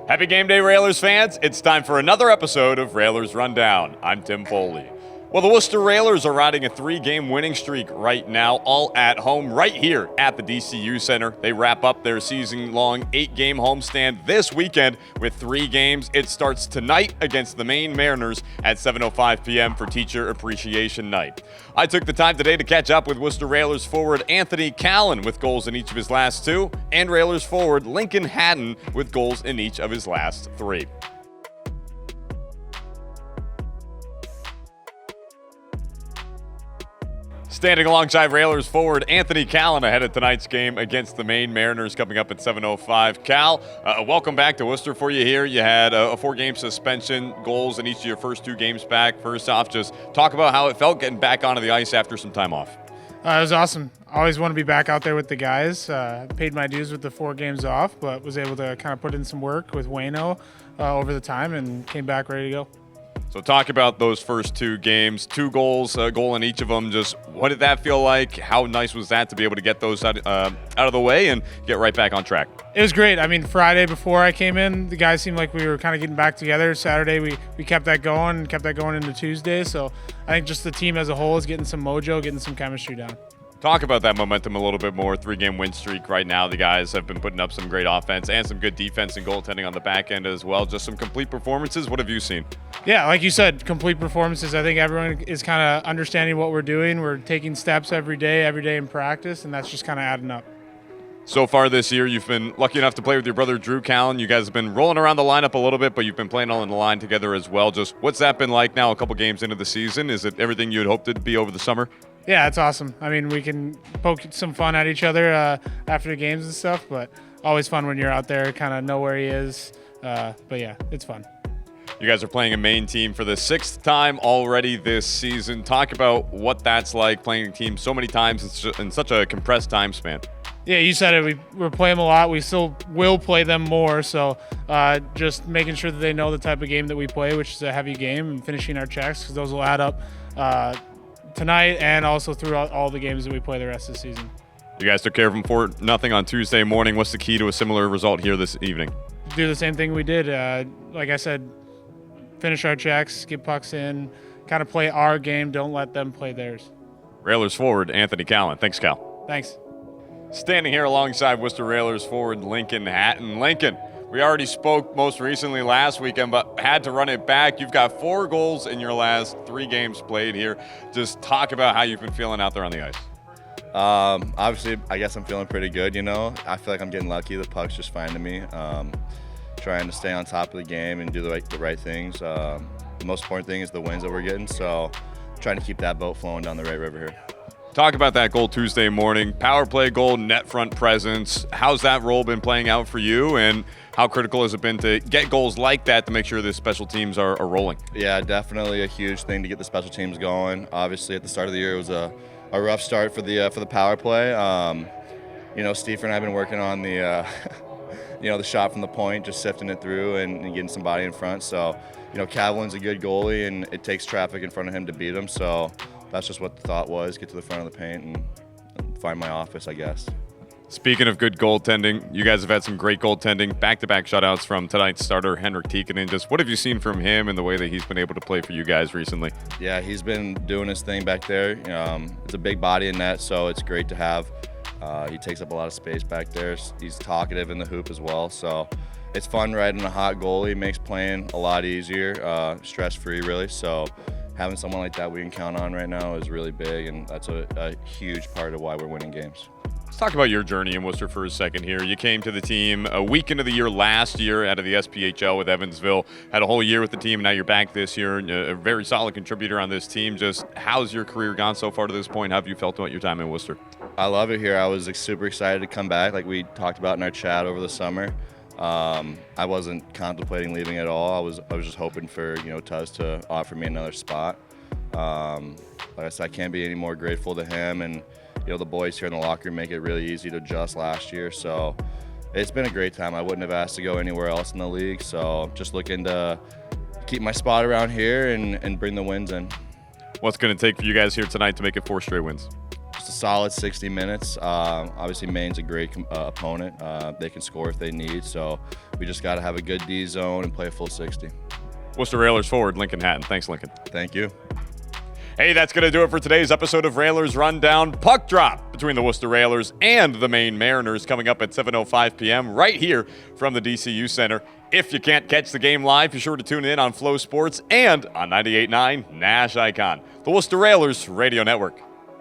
Happy game day, Railers fans. It's time for another episode of Railers Rundown. I'm Tim Foley. Well, the Worcester Railers are riding a 3-game winning streak right now, all at home, right here at the DCU Center. They wrap up their season-long 8-game homestand this weekend with 3 games. It starts tonight against the Maine Mariners at 7:05 p.m. for Teacher Appreciation Night. I took the time today to catch up with Worcester Railers forward Anthony Callan with goals in each of his last 2, and Railers forward Lincoln Hatton with goals in each of his last 3. Standing alongside Railers forward Anthony Callan ahead of tonight's game against the Maine Mariners coming up at 7:05. Cal, welcome back to Worcester for you here. You had a 4-game suspension, goals in each of your first 2 games back. First off, just talk about how it felt getting back onto the ice after some time off. It was awesome. I always want to be back out there with the guys. Paid my dues with the 4 games off, but was able to kind of put in some work with Wayno over the time and came back ready to go. So talk about those first 2 games, 2 goals, a goal in each of them. Just what did that feel like? How nice was that to be able to get those out of the way and get right back on track? It was great. I mean, Friday before I came in, the guys seemed like we were kind of getting back together. Saturday, we kept that going into Tuesday. So I think just the team as a whole is getting some mojo, getting some chemistry down. Talk about that momentum a little bit more. 3-game win streak right now. The guys have been putting up some great offense and some good defense and goaltending on the back end as well. Just some complete performances. What have you seen? Yeah, like you said, complete performances. I think everyone is kind of understanding what we're doing. We're taking steps every day in practice, and that's just kind of adding up. So far this year, you've been lucky enough to play with your brother Drew Callan. You guys have been rolling around the lineup a little bit, but you've been playing all in the line together as well. Just what's that been like now a couple games into the season? Is it everything you had hoped it'd be over the summer? Yeah, it's awesome. I mean, we can poke some fun at each other after the games and stuff, but always fun when you're out there, kind of know where he is. But yeah, it's fun. You guys are playing a Maine team for the 6th time already this season. Talk about what that's like playing a team so many times in such a compressed time span. Yeah, you said it. We're playing them a lot. We still will play them more. So just making sure that they know the type of game that we play, which is a heavy game, and finishing our checks because those will add up tonight and also throughout all the games that we play the rest of the season. You guys took care of them 4-0 on Tuesday morning. What's the key to a similar result here this evening? Do the same thing we did. Like I said, finish our checks, get pucks in, kind of play our game. Don't let them play theirs. Railers forward Anthony Callan. Thanks, Cal. Thanks. Standing here alongside Worcester Railers forward Lincoln Hatton. Lincoln, we already spoke most recently last weekend, but had to run it back. You've got 4 goals in your last 3 games played here. Just talk about how you've been feeling out there on the ice. Obviously, I guess I'm feeling pretty good, you know. I feel like I'm getting lucky. The puck's just finding me. Trying to stay on top of the game and do the right things. The most important thing is the wins that we're getting, so trying to keep that boat flowing down the right river here. Talk about that goal Tuesday morning. Power play goal, net front presence. How's that role been playing out for you, and how critical has it been to get goals like that to make sure the special teams are rolling? Yeah, definitely a huge thing to get the special teams going. Obviously, at the start of the year, it was a rough start for the power play. You know, Steve and I have been working on the the shot from the point, just sifting it through and getting somebody in front. So, you know, Cavlin's a good goalie, and it takes traffic in front of him to beat him. So that's just what the thought was, get to the front of the paint and find my office, I guess. Speaking of good goaltending, you guys have had some great goaltending, back-to-back shutouts from tonight's starter, Henrik Tikkanen. Just what have you seen from him and the way that he's been able to play for you guys recently? Yeah, he's been doing his thing back there. It's a big body in net, so it's great to have. He takes up a lot of space back there. He's talkative in the hoop as well, so it's fun riding a hot goalie. Makes playing a lot easier, stress-free really. So having someone like that we can count on right now is really big, and that's a huge part of why we're winning games. Let's talk about your journey in Worcester for a second here. You came to the team a week into the year last year out of the SPHL with Evansville. Had a whole year with the team, and now you're back this year, and a very solid contributor on this team. Just how's your career gone so far to this point? How have you felt about your time in Worcester? I love it here. I was super excited to come back, like we talked about in our chat over the summer. I wasn't contemplating leaving at all. I was just hoping for Tuz to offer me another spot. Like I said, I can't be any more grateful to him, and the boys here in the locker room make it really easy to adjust last year. So it's been a great time. I wouldn't have asked to go anywhere else in the league. So just looking to keep my spot around here and bring the wins in. What's going to take for you guys here tonight to make it 4 straight wins? Just a solid 60 minutes. Obviously, Maine's a great opponent. They can score if they need, so we just got to have a good D zone and play a full 60. Worcester Railers forward, Lincoln Hatton. Thanks, Lincoln. Thank you. Hey, that's going to do it for today's episode of Railers Rundown. Puck drop between the Worcester Railers and the Maine Mariners coming up at 7:05 p.m. right here from the DCU Center. If you can't catch the game live, be sure to tune in on Flow Sports and on 98.9 Nash Icon. The Worcester Railers Radio Network.